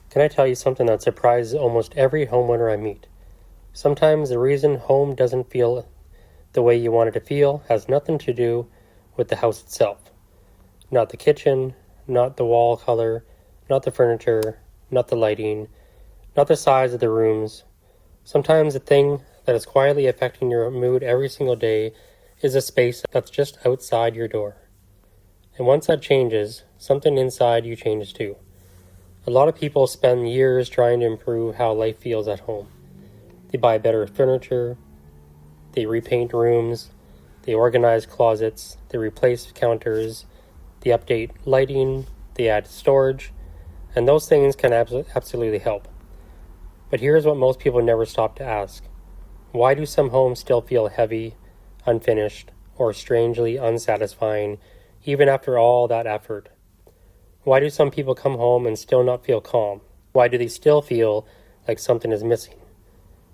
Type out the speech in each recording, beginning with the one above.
Can I tell you something that surprises almost every homeowner I meet? Sometimes the reason home doesn't feel the way you want it to feel has nothing to do with the house itself. Not the kitchen, not the wall color, not the furniture, not the lighting, not the size of the rooms. Sometimes the thing that is quietly affecting your mood every single day is a space that's just outside your door. And once that changes, something inside you changes too. A lot of people spend years trying to improve how life feels at home. They buy better furniture, they repaint rooms, they organize closets, they replace counters, they update lighting, they add storage, and those things can absolutely help. But here's what most people never stop to ask. Why do some homes still feel heavy, unfinished, or strangely unsatisfying even after all that effort? Why do some people come home and still not feel calm? Why do they still feel like something is missing?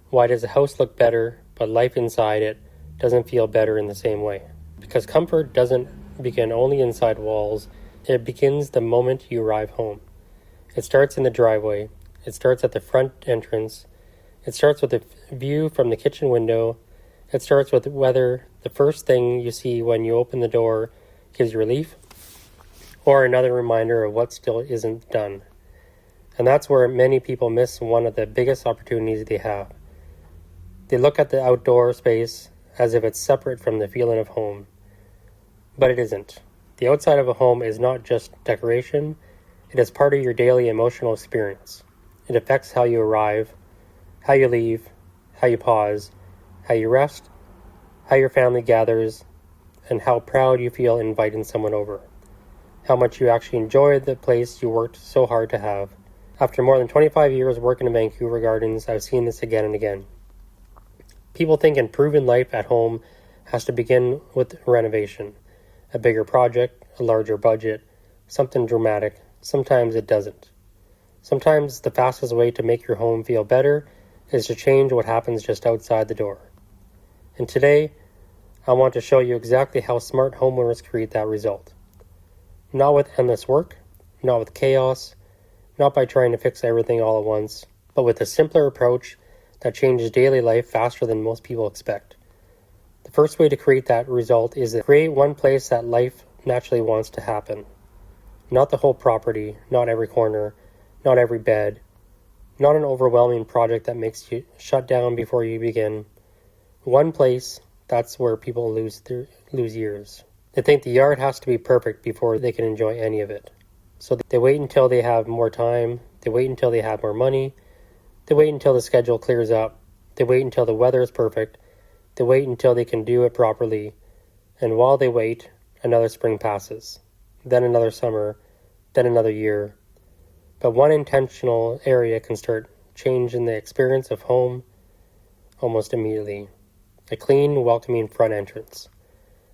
Why does a house look better, but life inside it doesn't feel better in the same way? Because comfort doesn't begin only inside walls. It begins the moment you arrive home. It starts in the driveway. It starts at the front entrance. It starts with the view from the kitchen window. It starts with whether the first thing you see when you open the door gives you relief, or another reminder of what still isn't done. And that's where many people miss one of the biggest opportunities they have. They look at the outdoor space as if it's separate from the feeling of home. But it isn't. The outside of a home is not just decoration, it is part of your daily emotional experience. It affects how you arrive, how you leave, how you pause, how you rest, how your family gathers, and how proud you feel inviting someone over. How much you actually enjoy the place you worked so hard to have. After more than 25 years working in Vancouver Gardens, I've seen this again and again. People think improving life at home has to begin with renovation. A bigger project, a larger budget, something dramatic. Sometimes it doesn't. Sometimes the fastest way to make your home feel better is to change what happens just outside the door. And today, I want to show you exactly how smart homeowners create that result. Not with endless work, not with chaos, not by trying to fix everything all at once, but with a simpler approach that changes daily life faster than most people expect. The first way to create that result is to create one place that life naturally wants to happen. Not the whole property, not every corner, not every bed, not an overwhelming project that makes you shut down before you begin. One place, that's where people lose years. They think the yard has to be perfect before they can enjoy any of it. So they wait until they have more time, they wait until they have more money, they wait until the schedule clears up, they wait until the weather is perfect, they wait until they can do it properly, and while they wait, another spring passes, then another summer, then another year. But one intentional area can start changing the experience of home almost immediately. A clean, welcoming front entrance.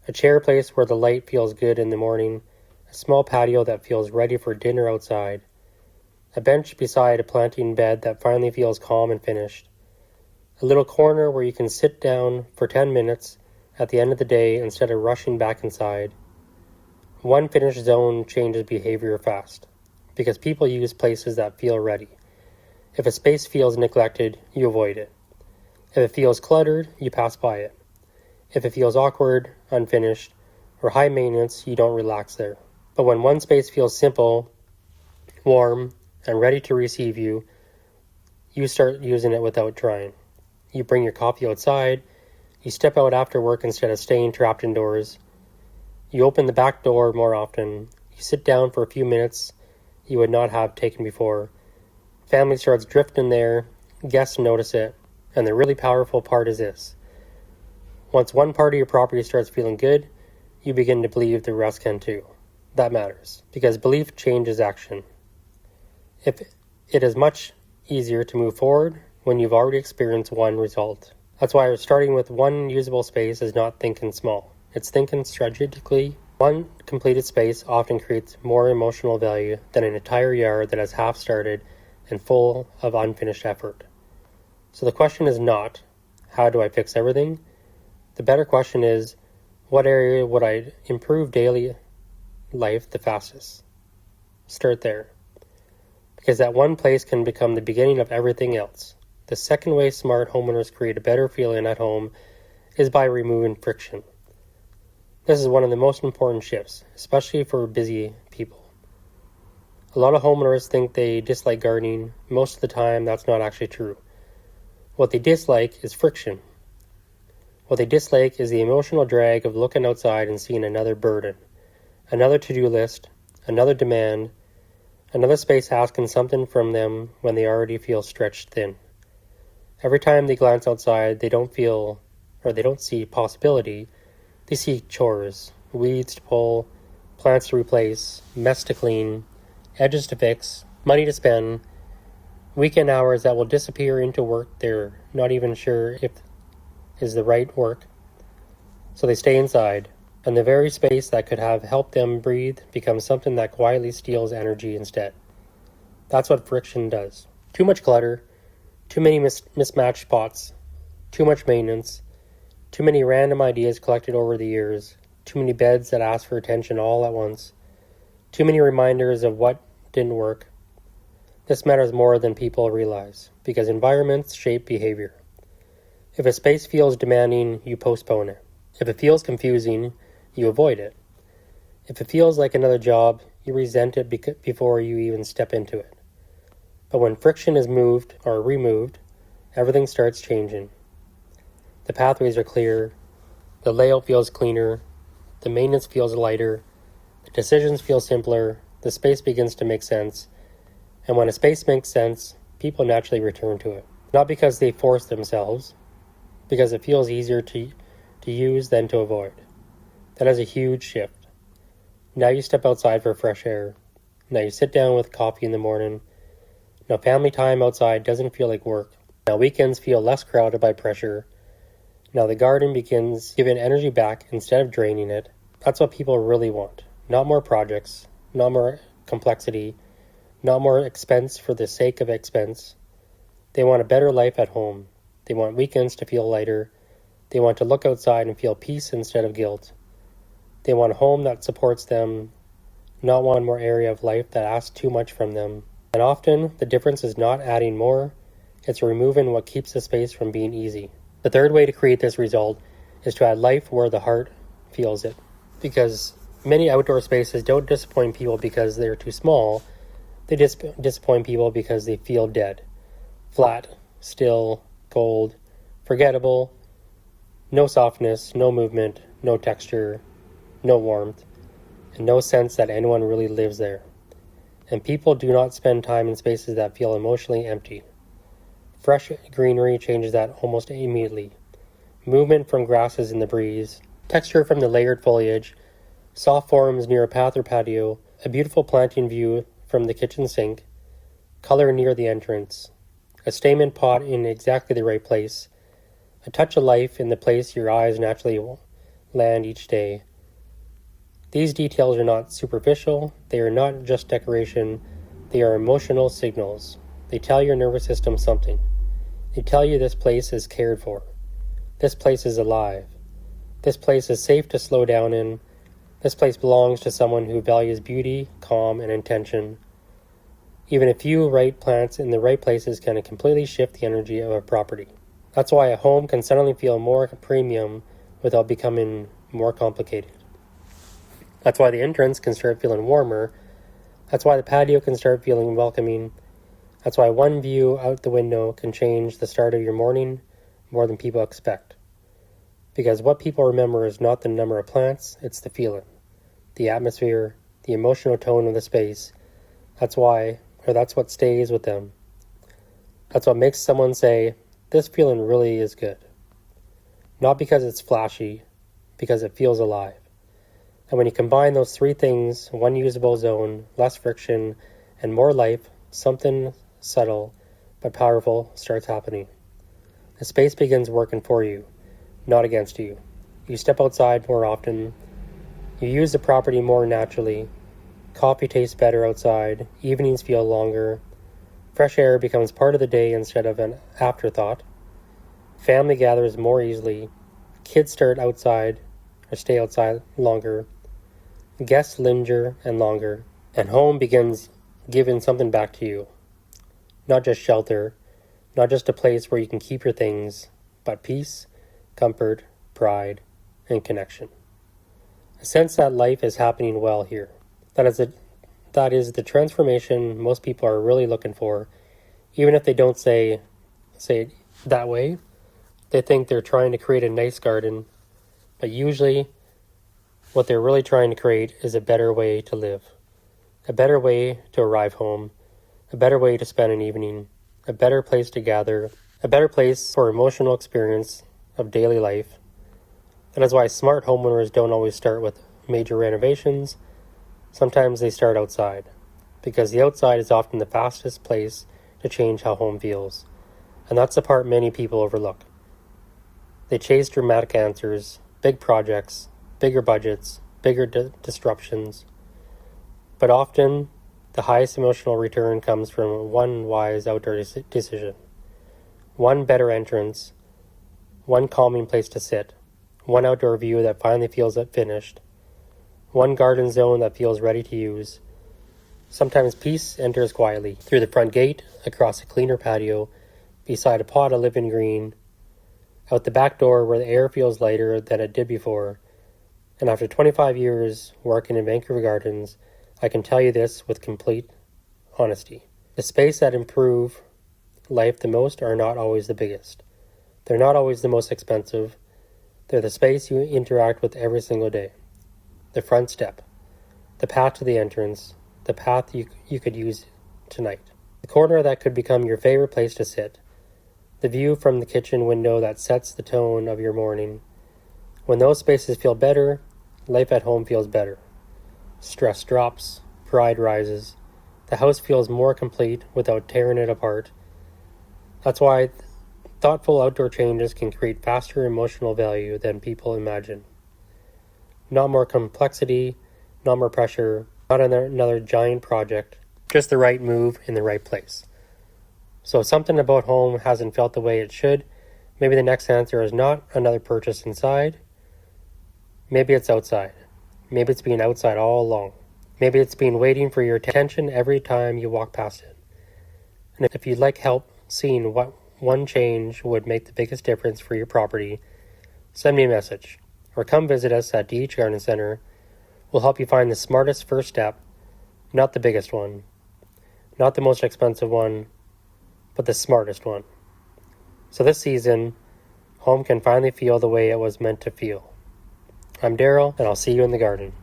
A chair place where the light feels good in the morning. A small patio that feels ready for dinner outside. A bench beside a planting bed that finally feels calm and finished. A little corner where you can sit down for 10 minutes at the end of the day instead of rushing back inside. One finished zone changes behavior fast, because people use places that feel ready. If a space feels neglected, you avoid it. If it feels cluttered, you pass by it. If it feels awkward, unfinished, or high maintenance, you don't relax there. But when one space feels simple, warm, and ready to receive you, you start using it without trying. You bring your coffee outside, you step out after work instead of staying trapped indoors. You open the back door more often, you sit down for a few minutes you would not have taken before. Family starts drifting there, guests notice it, and the really powerful part is this. Once one part of your property starts feeling good, you begin to believe the rest can too. That matters, because belief changes action. It is much easier to move forward when you've already experienced one result. That's why starting with one usable space is not thinking small. It's thinking strategically. One completed space often creates more emotional value than an entire yard that has half started and full of unfinished effort. So the question is not, how do I fix everything? The better question is, what area would I improve daily life the fastest? Start there. because that one place can become the beginning of everything else. The second way smart homeowners create a better feeling at home is by removing friction. This is one of the most important shifts, especially for busy people. A lot of homeowners think they dislike gardening. Most of the time, that's not actually true. What they dislike is friction. What they dislike is the emotional drag of looking outside and seeing another burden, another to-do list, another demand, another space asking something from them when they already feel stretched thin. Every time they glance outside, they don't see possibility. They see chores, weeds to pull, plants to replace, mess to clean, edges to fix, money to spend, weekend hours that will disappear into work they're not even sure if is the right work. So they stay inside, and the very space that could have helped them breathe becomes something that quietly steals energy instead. That's what friction does. Too much clutter, too many mismatched spots, too much maintenance, too many random ideas collected over the years, too many beds that ask for attention all at once, too many reminders of what didn't work. This matters more than people realize, because environments shape behavior. If a space feels demanding, you postpone it. If it feels confusing, you avoid it. If it feels like another job, you resent it before you even step into it. But when friction is moved or removed, everything starts changing. The pathways are clear, the layout feels cleaner, the maintenance feels lighter, the decisions feel simpler, the space begins to make sense, and when a space makes sense, people naturally return to it. Not because they force themselves, because it feels easier to use than to avoid. That is a huge shift. Now you step outside for fresh air. Now you sit down with coffee in the morning. Now family time outside doesn't feel like work. Now weekends feel less crowded by pressure. Now the garden begins giving energy back instead of draining it. That's what people really want. Not more projects, not more complexity, not more expense for the sake of expense. They want a better life at home. They want weekends to feel lighter. They want to look outside and feel peace instead of guilt. They want a home that supports them, not one more area of life that asks too much from them. And often, the difference is not adding more, it's removing what keeps the space from being easy. The third way to create this result is to add life where the heart feels it. Because many outdoor spaces don't disappoint people because they're too small, they disappoint people because they feel dead. Flat, still, cold, forgettable, no softness, no movement, no texture, no warmth, and no sense that anyone really lives there. And people do not spend time in spaces that feel emotionally empty. Fresh greenery changes that almost immediately. Movement from grasses in the breeze, texture from the layered foliage, soft forms near a path or patio, a beautiful planting view from the kitchen sink, color near the entrance, a stamen pot in exactly the right place, a touch of life in the place your eyes naturally land each day. These details are not superficial, they are not just decoration, they are emotional signals. They tell your nervous system something. They tell you this place is cared for. This place is alive. This place is safe to slow down in. This place belongs to someone who values beauty, calm, and intention. Even a few right plants in the right places can completely shift the energy of a property. That's why a home can suddenly feel more premium without becoming more complicated. That's why the entrance can start feeling warmer. That's why the patio can start feeling welcoming. That's why one view out the window can change the start of your morning more than people expect. Because what people remember is not the number of plants, it's the feeling, the atmosphere, the emotional tone of the space. That's what stays with them. That's what makes someone say, this feeling really is good. Not because it's flashy, because it feels alive. And when you combine those three things, one usable zone, less friction, and more life, something subtle but powerful starts happening. The space begins working for you, not against you. You step outside more often. You use the property more naturally. Coffee tastes better outside. Evenings feel longer. Fresh air becomes part of the day instead of an afterthought. Family gathers more easily. Kids start outside or stay outside longer. Guests linger and longer. And home begins giving something back to you. Not just shelter, not just a place where you can keep your things, but peace, comfort, pride, and connection. A sense that life is happening well here. That is the transformation most people are really looking for, even if they don't say it that way. They think they're trying to create a nice garden, but usually what they're really trying to create is a better way to live, a better way to arrive home, a better way to spend an evening, a better place to gather, a better place for emotional experience of daily life. That is why smart homeowners don't always start with major renovations. Sometimes they start outside, because the outside is often the fastest place to change how home feels. And that's the part many people overlook. They chase dramatic answers, big projects, bigger budgets, bigger disruptions. But often, the highest emotional return comes from one wise outdoor decision, one better entrance, one calming place to sit, one outdoor view that finally feels finished, one garden zone that feels ready to use. Sometimes peace enters quietly, through the front gate, across a cleaner patio, beside a pot of living green, out the back door where the air feels lighter than it did before. And after 25 years working in Vancouver Gardens, I can tell you this with complete honesty. The space that improve life the most are not always the biggest. They're not always the most expensive. They're the space you interact with every single day. The front step, the path to the entrance, the path you could use tonight. The corner that could become your favorite place to sit. The view from the kitchen window that sets the tone of your morning. When those spaces feel better, life at home feels better. Stress drops, pride rises. The house feels more complete without tearing it apart. That's why thoughtful outdoor changes can create faster emotional value than people imagine. Not more complexity, not more pressure, not another giant project, just the right move in the right place. So if something about home hasn't felt the way it should, maybe the next answer is not another purchase inside. Maybe it's outside. Maybe it's been outside all along. Maybe it's been waiting for your attention every time you walk past it. And if you'd like help seeing what one change would make the biggest difference for your property, send me a message or come visit us at DH Garden Center. We'll help you find the smartest first step, not the biggest one, not the most expensive one, but the smartest one. So this season, home can finally feel the way it was meant to feel. I'm Darrell, and I'll see you in the garden.